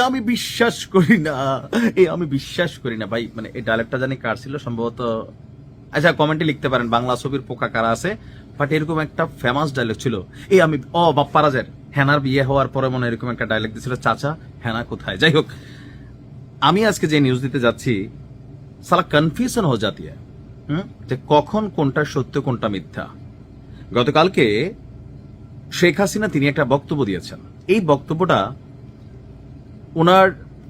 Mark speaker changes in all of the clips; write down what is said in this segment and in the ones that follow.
Speaker 1: আমি বিশ্বাস করি না, আমি বিশ্বাস করি না ভাই। মানে এই ডায়লগটা জানি কার ছিল, সম্ভবত, আচ্ছা কমেন্টে লিখতে পারেন বাংলা ছবির পোকা কারা আছে, বাট এরকম একটা ফেমাস ডায়লগ ছিল। আমি বাপ্পা রাজের হেনার বিয়ে হওয়ার পরে মনে এরকম একটা ডায়লগ দিছিল, চাচা হেনা কোথায়। যাই হোক, আমি আজকে যে নিউজ দিতে যাচ্ছি, সালা কনফিউশন হয়ে যাতি যে কখন কোনটা সত্য কোনটা মিথ্যা। গতকালকে শেখ হাসিনা তিনি একটা বক্তব্য দিয়েছেন। এই বক্তব্যটা ওনার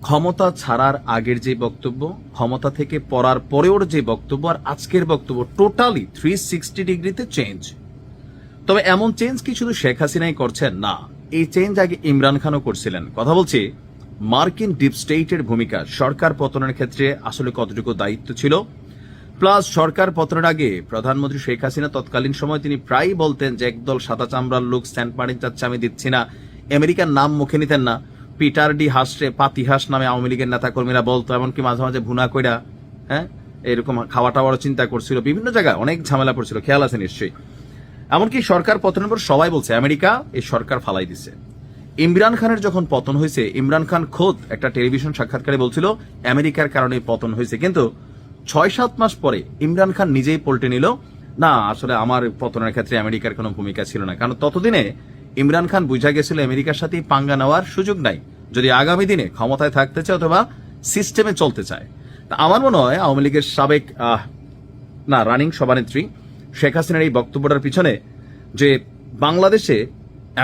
Speaker 1: ক্ষমতা ছাড়ার আগের যে বক্তব্য, ক্ষমতা থেকে পড়ার পরেও যে বক্তব্য, আর আজকের বক্তব্য টোটালি 360 ডিগ্রিতে চেঞ্জ। তবে এমন চেঞ্জ কি শুধু শেখ হাসিনাই করছেন? না, এই চেঞ্জ আগে ইমরান খানও করছিলেন। কথা বলছি মার্কিন ডিপ স্টেটের ভূমিকা সরকার পতনের ক্ষেত্রে আসলে কতটুকু দায়িত্ব ছিল, প্লাস সরকার পতনের আগে প্রধানমন্ত্রী শেখ হাসিনা তৎকালীন সময় তিনি প্রায়ই বলতেন যে একদল সাদা চামড়ার লোক স্ট্যান্ড পার্টি চাচ্ছে, আমি দিচ্ছি না। আমেরিকার নাম মুখে নিতেন না, পিটার ডি হাসরে পাতিহাস নামে আওয়ামী লীগের নেতাকর্মীরা বলতো, এমনকি মাঝে মাঝে ভুনা কইরা এরকম খাওয়া টাওয়ারও চিন্তা করছিল, বিভিন্ন জায়গায় অনেক ঝামেলা পড়ছিল, খেয়াল আছে নিশ্চয়ই। এমনকি সরকার পতনের পর সবাই বলছে আমেরিকা এই সরকার ফালাই দিছে। ইমরান খানের যখন পতন হয়েছে, ইমরান খান খোদ একটা টেলিভিশন সাক্ষাৎকারে বলছিল আমেরিকার কারণে পতন হয়েছে, কিন্তু 6-7 মাস পরে ইমরান খান নিজেই পল্টে নিল, না আসলে আমার পতনের ক্ষেত্রে আমেরিকার কোনো ভূমিকা ছিল না। কারণ ততদিনে ইমরান খান বুঝা গেছিল আমেরিকার সাথে পাঙ্গা নেওয়ার সুযোগ নাই, যদি আগামী দিনে ক্ষমতায় থাকতে চায় অথবা সিস্টেমে চলতে চায়। তা আমার মনে হয় আওয়ামী লীগের সাবেক রানিং সভানেত্রী শেখ হাসিনার এই বক্তব্যটার পিছনে যে বাংলাদেশে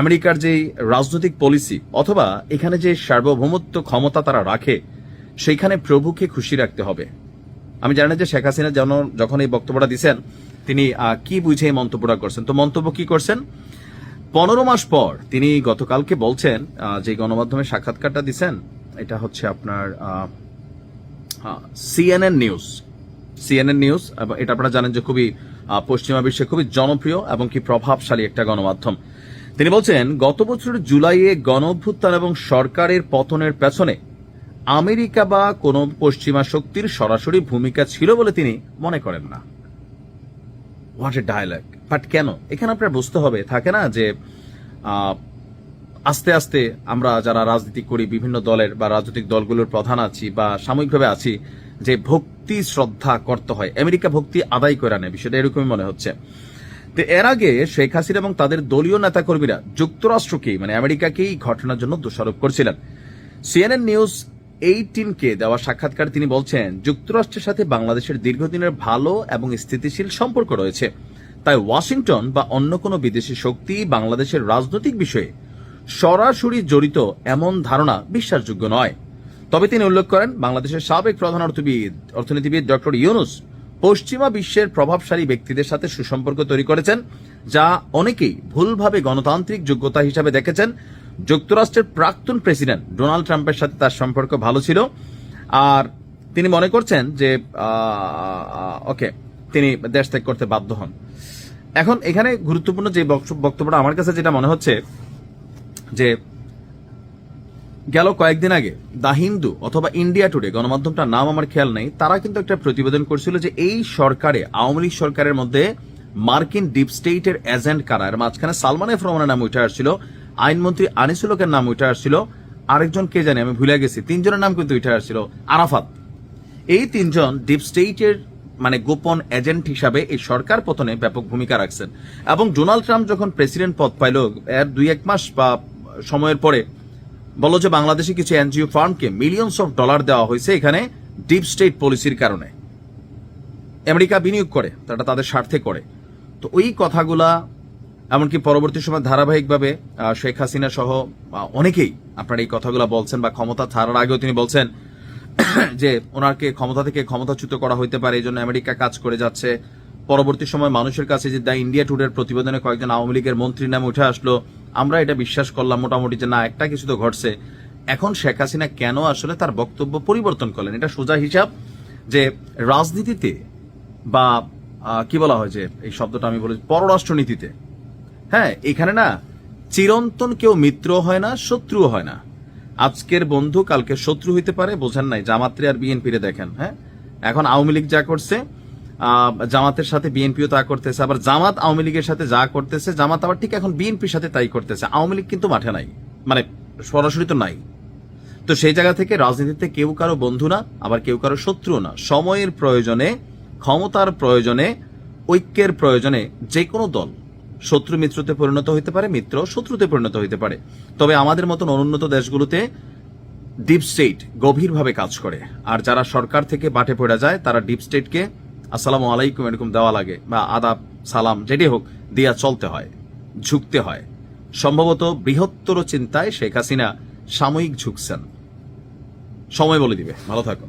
Speaker 1: আমেরিকার যে রাজনৈতিক পলিসি অথবা এখানে যে সার্বভৌমত্ব ক্ষমতা তারা রাখে, সেইখানে প্রভুকে খুশি রাখতে হবে। আমি জানি না যে শেখ হাসিনা যখন এই বক্তব্যটা দিচ্ছেন তিনি কি বুঝে এই মন্তব্যটা করছেন। তো মন্তব্য কি করছেন, 15 মাস পর তিনি গতকালকে বলছেন, যে গণমাধ্যমে সাক্ষাৎকারটা দিচ্ছেন, এটা হচ্ছে আপনার সিএনএন নিউজ। এটা আপনারা জানেন যে খুবই পশ্চিমা বিশ্বে খুবই জনপ্রিয় এবং কি প্রভাবশালী একটা গণমাধ্যম। তিনি বলছেন গত বছরের জুলাইয়ে গণ অভ্যুত্থান এবং সরকারের পতনের পেছনে আমেরিকা বা কোন পশ্চিমা শক্তির সরাসরি ভূমিকা ছিল বলে তিনি মনে করেন না। What a dialogue! বাট কেন? এখানে আপনার বুঝতে হবে, থাকে না যে আস্তে আস্তে আমরা যারা রাজনীতি করি, বিভিন্ন দলের বা রাজনৈতিক দলগুলোর প্রধান আছি বা সাময়িকভাবে আছি, যে ভক্তি শ্রদ্ধা করতে হয়, আমেরিকা ভক্তি আদায় করে নেয়, বিষয়টা এরকমই মনে হচ্ছে। তো এর আগে শেখ হাসিনা এবং তাদের দলীয় নেতাকর্মীরা যুক্তরাষ্ট্রকেই মানে আমেরিকাকেই ঘটনার জন্য দোষারোপ করছিলেন। সিএনএন নিউজ 18-কে দেওয়া সাক্ষাৎকার তিনি বলছেন যুক্তরাষ্ট্রের সাথে বাংলাদেশের দীর্ঘদিনের ভালো এবং স্থিতিশীল সম্পর্ক রয়েছে, তাই ওয়াশিংটন বা অন্য কোনো বিদেশি শক্তি বাংলাদেশের রাজনৈতিক বিষয়ে সরাসরি জড়িত এমন ধারণা বিশ্বাসযোগ্য নয়। তবে তিনি উল্লেখ করেন বাংলাদেশের সাবেক প্রধান অর্থনীতিবিদ ডক্টর ইউনুস পশ্চিমা বিশ্বের প্রভাবশালী ব্যক্তিদের সাথে সুসম্পর্ক তৈরি করেছেন, যা অনেকেই ভুলভাবে গণতান্ত্রিক যোগ্যতা হিসাবে দেখেছেন। যুক্তরাষ্ট্রের প্রাক্তন প্রেসিডেন্ট ডোনাল্ড ট্রাম্পের সাথে তার সম্পর্ক ভালো ছিল, আর তিনি মনে করছেন যে তিনি দেশ ত্যাগ করতে বাধ্য হন। এখন এখানে গুরুত্বপূর্ণ যে বক্তব্যটা আমার কাছে যেটা মনে হচ্ছে, যে গেল কয়েকদিন আগে দা হিন্দু অথবা ইন্ডিয়া টুডে, গণমাধ্যমটার নাম আমার খেয়াল নেই, তারা কিন্তু একটা প্রতিবেদন করছিল যে এই সরকারে, আওয়ামী লীগ সরকারের মধ্যে মার্কিন ডিপ স্টেটের এজেন্ট কারা। এর মাঝখানে সালমান এফ রহমানের নাম উঠে আসছিল, আইনমন্ত্রী আনিসুল হকের নাম উঠে আসছিল, আরেকজন কে জানি আমি ভুলে গেছি, 3 জনের নাম কিন্তু উঠে আসছিল, আরাফাত। এই 3 জন ডিপ স্টেটের মানে গোপন এজেন্ট হিসাবে এই সরকার পতনে ব্যাপক ভূমিকা রাখছেন। এবং ডোনাল্ড ট্রাম্প যখন প্রেসিডেন্ট পদ পাইল, এর 2-1 মাস বা সময়ের পরে বলো যে বাংলাদেশে কিছু এনজিও ফার্মকে মিলিয়নস অফ ডলার দেওয়া হয়েছে এখানে ডিপ স্টেট পলিসির কারণে। আমেরিকা বিনিয়োগ করে, তারা তাদের স্বার্থে করে। তো ওই কথাগুলা এমনকি পরবর্তী সময় ধারাবাহিকভাবে শেখ হাসিনা সহ অনেকেই আপনার এই কথাগুলা বলছেন, বা ক্ষমতা ছাড়ার আগেও তিনি বলছেন যে ওনাকে ক্ষমতা থেকে ক্ষমতাচ্যুত করা হইতে পারে, এই জন্য আমেরিকা কাজ করে যাচ্ছে। পরবর্তী সময় মানুষের কাছে যে দ্য ইন্ডিয়া টুডের প্রতিবেদনে কয়েকজন আওয়ামী লীগের মন্ত্রীর নাম উঠে আসলো, আমরা এটা বিশ্বাস করলাম মোটামুটি যে না, একটা কিছু তো ঘটছে। এখন শেখ হাসিনা কেন আসলে তার বক্তব্য পরিবর্তন করলেন? এটা সোজা হিসাব যে রাজনীতিতে বা কি বলা হয় যে এই শব্দটা আমি বলি পররাষ্ট্রনীতিতে, এখানে না চিরন্তন কেউ মিত্র হয় না, শত্রুও হয় না। আজকের বন্ধু কালকে শত্রু হইতে পারে, বোঝেন নাই? জামাতরে আর বিএনপিরে দেখেন। এখন আওয়ামী লীগ যা করছে, জামাতের সাথে বিএনপিও তা করতেছে, আবার জামাত আওয়ামী লীগের সাথে যা করতেছে, জামাত আবার ঠিক এখন বিএনপির সাথে তাই করতেছে। আওয়ামী লীগ কিন্তু মাঠে নাই, মানে সরাসরি তো নাই। তো সেই জায়গা থেকে রাজনীতিতে কেউ কারো বন্ধু না, আবার কেউ কারো শত্রু না। সময়ের প্রয়োজনে, ক্ষমতার প্রয়োজনে, ঐক্যের প্রয়োজনে যে কোনো দল শত্রু মিত্রতে পরিণত হইতে পারে, মিত্র শত্রুতে পরিণত হইতে পারে। তবে আমাদের মতন অনুন্নত দেশগুলোতে ডিপ স্টেট গভীরভাবে কাজ করে, আর যারা সরকার থেকে বাটে পড়ে যায় তারা ডিপ স্টেটকে আসসালামু আলাইকুম এরকম দেওয়া লাগে, বা আদাব সালাম যেটি হোক দিয়া চলতে হয়, ঝুঁকতে হয়। সম্ভবত বৃহত্তর চিন্তায় শেখ হাসিনা সাময়িক ঝুঁকছেন। সময় বলে দিবে। ভালো থাকো।